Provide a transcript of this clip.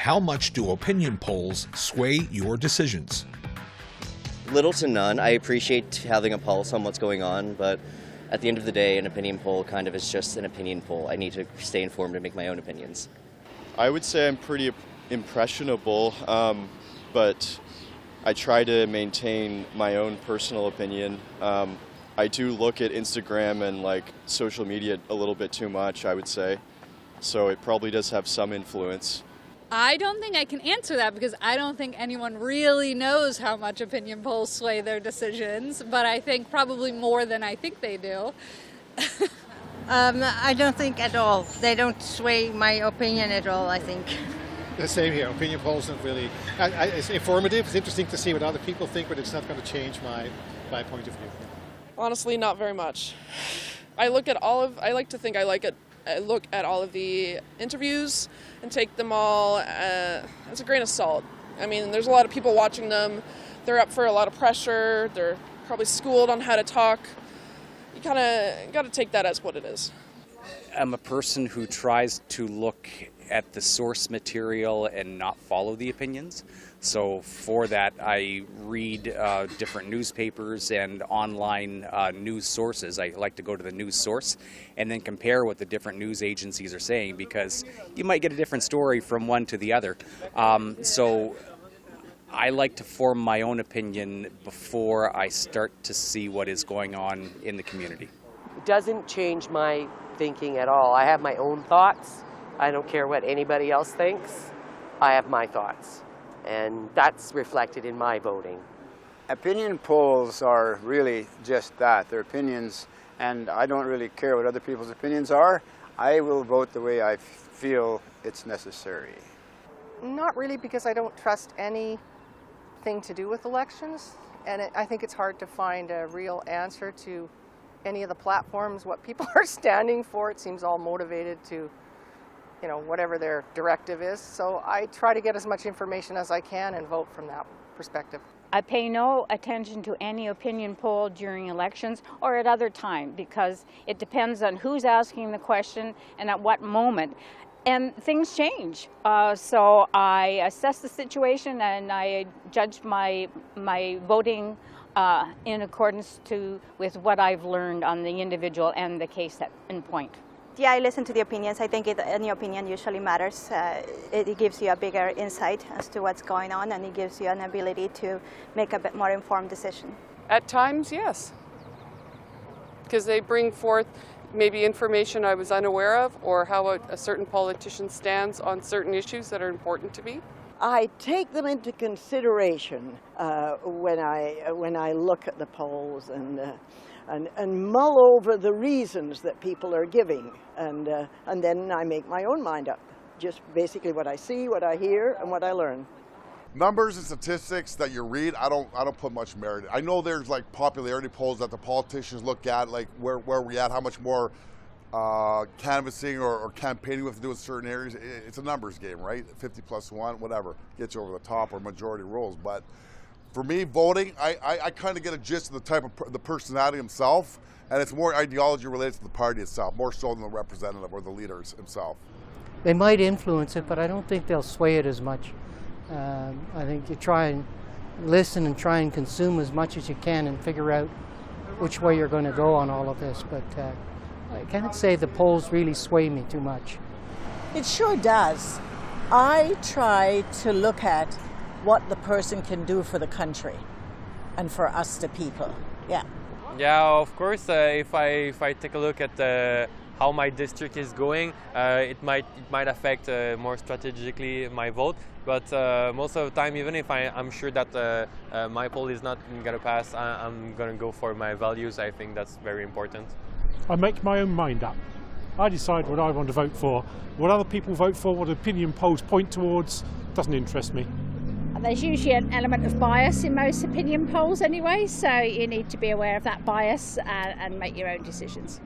how much do opinion polls sway your decisions? Little to none. I appreciate having a pulse on what's going on, but at the end of the day, an opinion poll kind of is just an opinion poll. I need to stay informed and make my own opinions. I would say I'm pretty impressionable, but I try to maintain my own personal opinion. I do look at Instagram and social media a little bit too much, I would say. So it probably does have some influence. I don't think I can answer that because I don't think anyone really knows how much opinion polls sway their decisions, but I think probably more than I think they do. I don't think at all. They don't sway my opinion at all, I think. The same here. Opinion polls don't really... it's informative. It's interesting to see what other people think, but it's not going to change my point of view. Honestly, not very much. I look at I like to think I look at all of the interviews and take them all as a grain of salt. I mean, there's a lot of people watching them. They're up for a lot of pressure. They're probably schooled on how to talk. You kind of got to take that as what it is. I'm a person who tries to look at the source material and not follow the opinions. So for that, I read different newspapers and online news sources. I like to go to the news source and then compare what the different news agencies are saying, because you might get a different story from one to the other. So I like to form my own opinion before I start to see what is going on in the community. It doesn't change my thinking at all. I have my own thoughts. I don't care what anybody else thinks. I have my thoughts, and that's reflected in my voting. Opinion polls are really just that. They're opinions, and I don't really care what other people's opinions are. I will vote the way I feel it's necessary. Not really, because I don't trust anything to do with elections, and I think it's hard to find a real answer to any of the platforms, what people are standing for. It seems all motivated to, whatever their directive is. So I try to get as much information as I can and vote from that perspective. I pay no attention to any opinion poll during elections or at other times, because it depends on who's asking the question and at what moment. And things change. So I assess the situation and I judge my voting in accordance with what I've learned on the individual and the case in point. Yeah, I listen to the opinions. I think any opinion usually matters. It gives you a bigger insight as to what's going on, and it gives you an ability to make a bit more informed decision. At times, yes. Because they bring forth maybe information I was unaware of, or how a certain politician stands on certain issues that are important to me. I take them into consideration when I look at the polls and mull over the reasons that people are giving, and then I make my own mind up. Just basically what I see, what I hear, and what I learn. Numbers and statistics that you read, I don't put much merit in. I know there's popularity polls that the politicians look at, where we're at, how much more canvassing or campaigning we have to do in certain areas. It's a numbers game, right? 50+1, whatever, gets you over the top, or majority rules. But for me, voting, I kind of get a gist of the type of the personality himself, and it's more ideology related to the party itself, more so than the representative or the leader himself. They might influence it, but I don't think they'll sway it as much. I think you try and listen and try and consume as much as you can and figure out which way you're going to go on all of this, but I can't say the polls really sway me too much. It sure does. I try to look at what the person can do for the country and for us the people. Yeah. Yeah, of course, if I take a look at how my district is going, it might affect more strategically my vote. But most of the time, even if I'm sure that my poll is not going to pass, I'm going to go for my values. I think that's very important. I make my own mind up. I decide what I want to vote for. What other people vote for, what opinion polls point towards, doesn't interest me. There's usually an element of bias in most opinion polls anyway, so you need to be aware of that bias and make your own decisions.